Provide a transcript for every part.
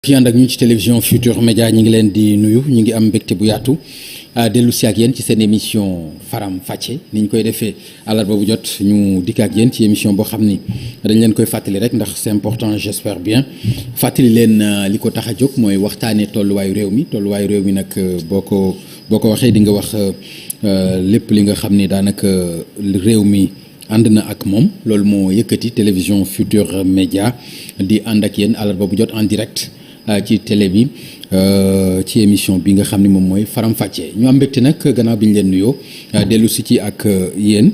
fi ànd ak ñu ci télévision Futurs Médias ñi ngi leen di nuyu ñu ngi am mbégte bu yaatu dellu si ak yéen ci seen émission Faram Facce ni ñu koy defee àllarba bu jot ñu dikk ak yéen ci émission boo xam ni dañ leen koy fàttali rek ndax c'est important j'espère bien fàttali leen li ko tax a jóg mooy waxtaanee tolluwaayu réew mi nag boo ko waxee di nga wax lépp li nga xam ni daanaka réew mi ànd na ak moom loolu moo yëkkati télévision Futurs Médias di ànd ak yéen àllarba bu jot en direct ci télé bi ci émission bi nga xam ne moom mooy Faram Facce ñu am mbégte nag gannaaw bi ñu leen nuyoo dellu si ci ak yéen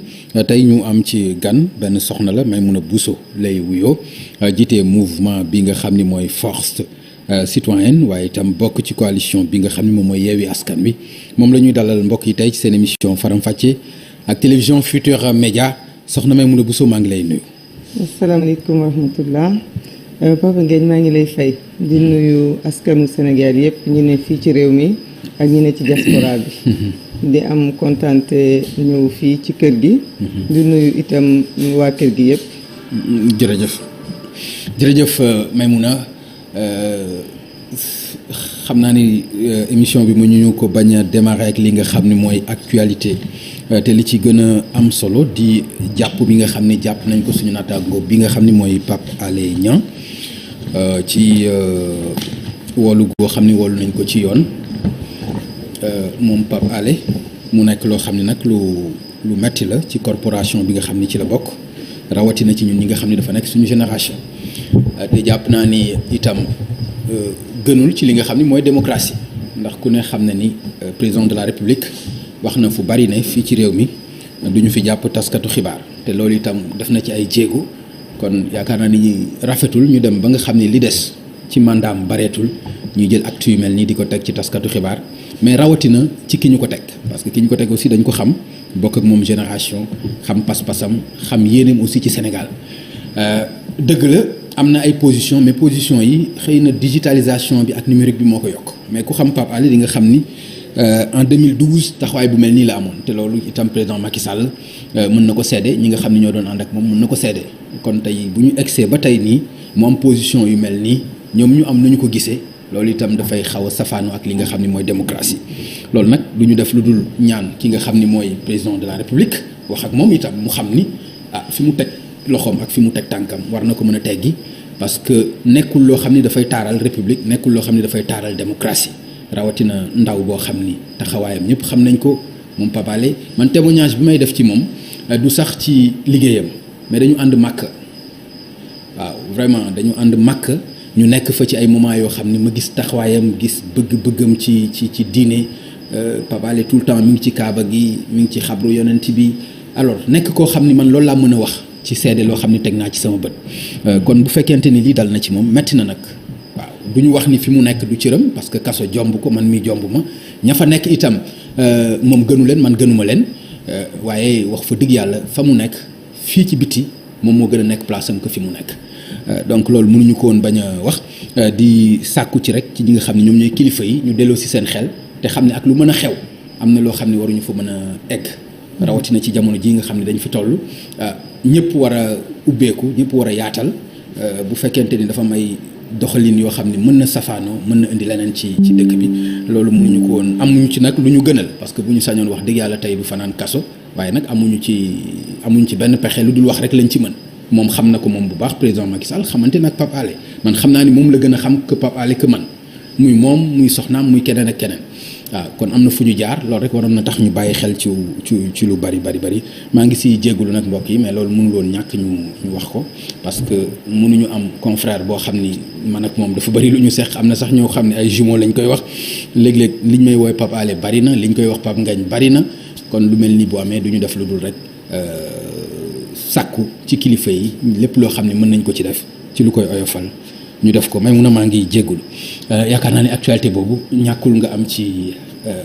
tey ñu am ci gan benn soxna la Maimouna Bousso lay wuyoo jiite mouvement bi nga xam ni mooy force citoyenne waaye itam bokk ci coalition bi nga xam ni moom mooy Yewwi Askan Wi moom la ñuy dalal mbokk yi tey ci seen émission Faram Facce ak télévision Futurs Médias soxna Maimouna Bousso maa ngi lay nuyu. asalaamaaleykum wa rahmatullah Papa Ngagne maa ngi lay fay di nuyu askanu Sénégal yëpp ñi ne fii ci réew mi ak ñi ne ci diaspora bi di am kontaante ñëw fii ci kër gi di nuyu itam waa kër gi yëpp. jërëjëf Maimouna xam naa ni émission bi mu ñu ko bañ a démarrer ak li nga xam ni mooy actualité te li ci gën a am solo di jàpp bi nga xam ni jàpp nañ ko suñu naataango bi nga xam ni mooy Pape Alé Niang ci woolu goo xam ni woolu nañ ko ci yoon moom Pape Alé mu nekk loo xam ni nag lu metti la ci corporation bi nga xam ni ci la bokk rawatina ci ñun ñi nga xam ni dafa nekk suñu génération te jàpp naa ni itam gënul ci li nga xam ni mooy démocratie ndax ku ne xam na ni président de la république wax na fu bari ne fii ci réew mi duñu fi jàpp taskatu xibaar te loolu itam def na ci ay jéego kon yaakaar naa ni rafetul ñu dem ba nga xam ni li des ci mandaam bareetul ñuy jël acte yu mel nii di ko teg ci taskatu xibaar mais rawatina ci ki ñu ko teg parce que ki ñu ko teg aussi dañ ko xam bokk ak moom génération xam pas-pasam xam yéeneem aussi ci Sénégal dëgg la am na ay position mais position yi xëy na digitalisation bi ak numérique bi moo ko yokk mais ku xam Pape Alé di nga xam ni en 2012 taxawaay bu mel nii la amoon te loolu itam président Macky Sall mën na ko seede ñi nga xam ne ñoo doon ànd ak moom mën na ko seede kon tey bu ñu egsee ba tey nii mu am position yu mel nii ñoom ñu am nu ñu ko gisee loolu itam dafay xaw a safaanu ak li nga xam ne mooy démocratie loolu nag du ñu def lu dul ñaan ki nga xam ni mooy président de la république wax ak moom itam mu xam ni fi mu teg loxoom ak fi mu teg tànkam war na ko mën a teggi parce que nekkul loo xam ni dafay taaral république nekkul loo xam ni dafay taaral démocratie rawatina ndaw boo xam ni taxawaayam ñëpp xam nañ ko moom Pape Alé man témoignage bi may def ci moom du sax ci liggéeyam mais dañu ànd màkk waaw vraiment dañu ànd màkk ñu nekk fa ci ay moment yoo xam ni ma gis taxawaayam gis bëgg-bëggam ci diine Pape Alé tout le temps mi ngi ci kaaba gi mi ngi ci xabru yonent bi alors nekk koo xam ni man loolu laa mën a wax ci seede loo xam ni teg naa ci sama bët kon bu fekkente ni lii dal na ci moom metti na nag waaw du ñu wax ni fi mu nekk du cëram parce que kaso jomb ko man mi jomb ma ña fa nekk itam moom gënu leen man gënuma leen waaye wax fa dëgg yàlla fa mu nekk fii ci biti moom moo gën a nekk place am ko fi mu nekk donc loolu mënuñu ko woon bañ a wax di sàkku ci rek ci ñi nga xam ne ñoom ñooy kilifa yi ñu delloo si seen xel te xam ne ak lu mën a xew am na loo xam ne waruñu fa mën a egg rawatina ci jamono ji nga xam ne dañ fi toll ñëpp war a ubbeeku ñëpp war a yaatal bu fekkente ni dafa may doxalin yoo xam ne mën na safaanoo mën na indi leneen ci dëkk bi loolu mënuñu ko woon amuñu ci nag lu ñu gënal parce que bu ñu sañoon wax dëgg yàlla tey du fanaan kaso waaye nag amuñu ci benn pexe lu dul wax rek lañ ci mën moom xam na ko moom bu baax président Macky Sall xamante nag Pape Alé man xam naa ni moom la gën a xam que Pape Alé que man muy moom muy soxnaam muy keneen ak keneen waaw kon am na fu ñu jaar loolu rek waroon na tax ñu bàyyi xel ci lu bari maa ngi si jégalu nag mbokk yi mais loolu mënul woon ñàkk ñu wax ko parce que mënuñu am confrère boo xam ni man ak moom dafa bari lu ñu seq am na sax ñoo xam ne ay jumeaux lañ koy wax léeg-léeg liñ may woowee Pape Alé bari na liñ koy wax Pape Ngagne bari na kon lu mel ni bu amee du ñu def lu dul rek sàkku ci kilifa yi lépp loo xam ne mën nañ ko ci def ci lu koy oyofal ñu def ko Maimouna maa ngi jéggul yaakaar naa ne actualité boobu ñàkkul nga am ci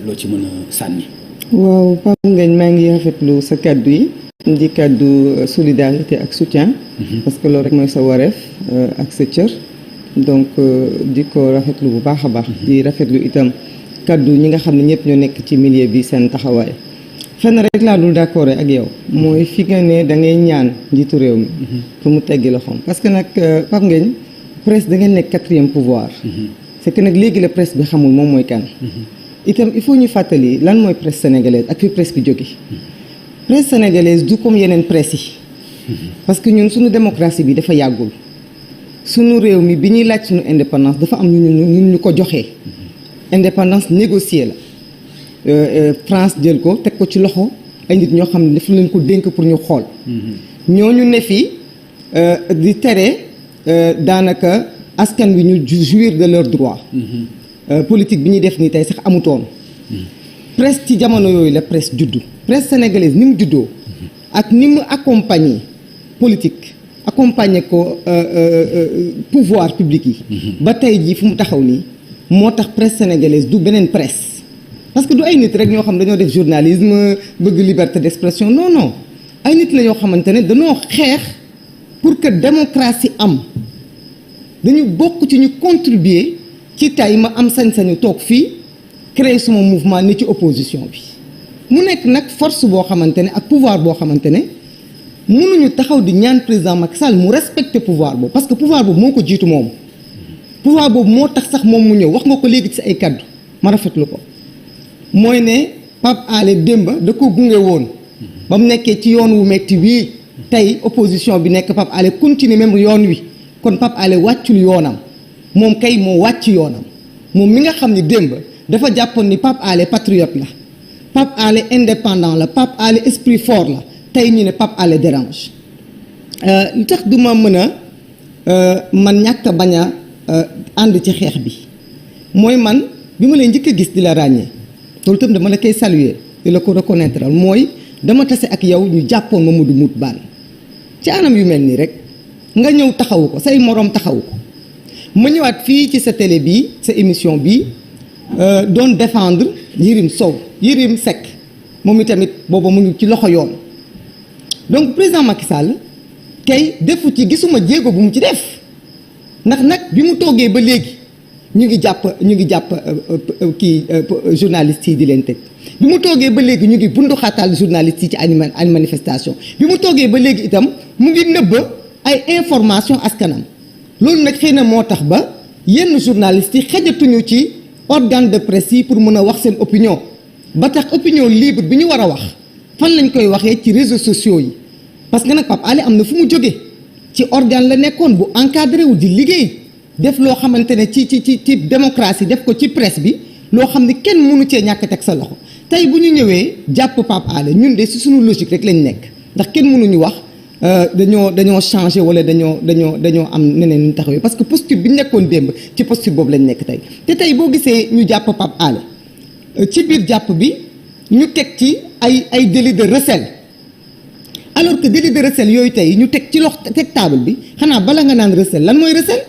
loo ci mën a sànni. waaw Papa Ngagne maa ngi rafetlu sa kàddu yi di kàddu solidarité ak soutien parce que loolu rek mooy sa wareef ak sa cër donc di ko rafetlu bu baax a baax di rafetlu itam kàddu ñi nga xam ne ñëpp ñoo nekk ci milieu bi seen taxawaay fenn rek laa dul d'accord ak yow mooy fi nga ne da ngay ñaan njiitu réew mi pour mu teggi loxoom parce que nag Papa Ngagne presse da ngeen nekk quatrième pouvoir. c'est que nag léegi la presse bi xamul moom mooy kan. itam il faut ñu fàttali lan mooy presse sénégalaise ak fi presse bi jóge. presse sénégalaise du comme yeneen presse yi. parce que ñun suñu démocratie bi dafa yàggul. suñu réew mi bi ñuy laaj suñu indépendance dafa am ñu ko joxee. indépendance négociée la. France jël ko teg ko ci loxo ay nit ñoo xam ne dafa leen ko dénk pour ñu xool. ñooñu ne fi di tere daanaka askan wi ñu jouir de leurs droits. politique bi ñuy def nii tey sax amutoon. presse ci jamono yooyu la presse juddu. presse sénégalaise ni mu juddoo. ak ni mu accompagner politique accompagner ko pouvoir public yi. ba tey jii fu mu taxaw nii moo tax presse sénégalaise du beneen presse. parce que du ay nit rek ñoo xam dañoo def journalisme bëgg liberté d'expression non non ay nit la ñoo xamante ne dañoo xeex pour que démocratie am dañu bokk ci ñu contribuer ci tey ma am sañ-sañu toog fii créer suma mouvement ni ci opposition bi mu nekk nag force boo xamante ne ak pouvoir boo xamante ne mënuñu taxaw di ñaan président Macky Sall mu respecter pouvoir boobu parce que pouvoir boobu moo ko jiitu moom pouvoir boobu moo tax sax moom mu ñëw wax nga ko léegi ci ay kaddu ma rafetlu ko mooy ne Pape Alé démba da ko gunge woon ba mu nekkee ci yoon wu metti wii tey opposition bi nekk Pape Alé continuer même yoon wi kon Pape Alé wàccul yoonam moom kay moo wàcc yoonam moom mi nga xam ni démb dafa jàppoon ni Pape Alé patriote la Pape Alé indépendant la Pape Alé esprit fort la tey ñu ne Pape Alé dérange li tax du ma mën a man ñàkk a bañ a ànd ci xeex bi mooy man bi ma lay njëkk a gis di la ràññee loolu itam dama la koy saluer di la ko reconnaître mooy dama tase ak yow ñu jàppoon Mamadou Mout Bane ci anam yu mel nii rek nga ñëw taxawu ko say moroom taxawu ko ma ñëwaat fii ci sa télé bii sa émission bii doon défendre Yérim Seck moom itamit booba mu ngi ci loxo yoon donc président Macky Sall kay defu ci gisuma jéego bu mu ci def ndax nag bi mu toogee ba léegi ñu ngi jàpp kii journalistes yi di leen tëj bi mu toogee ba léegi ñu ngi bundu xaataal journalistes yi ci ay manifestation bi mu toogee ba léegi itam mu ngi nëbb ay information askanam loolu nag xëy na moo tax ba yenn journalistes yi xajatuñu ci organe de presse yi pour mën a wax seen opinion ba tax opinion libre bi ñu war a wax fan lañ koy waxee ci réseaux sociaux yi parce que nag Pape Alé am na fu mu jógee ci organe la nekkoon bu encadré wu di liggéey def loo xamante ne ci démocratie def ko ci presse bi loo xam ne kenn mënu cee ñàkk teg sa loxo tey bu ñu ñëwee jàpp Pape Alé ñun de si suñu logique rek lañ nekk ndax kenn mënuñu wax dañoo changé wala dañoo am neneen ñu taxawee parce que posture bi ñu nekkoon démb ci posture boobu lañ nekk tey te tey boo gisee ñu jàpp Pape Alé ci biir jàpp bi ñu teg ci ay délit de recel alors que délit de recel yooyu tey ñu teg ci teg table bi xanaa bala nga naan recel lan mooy recel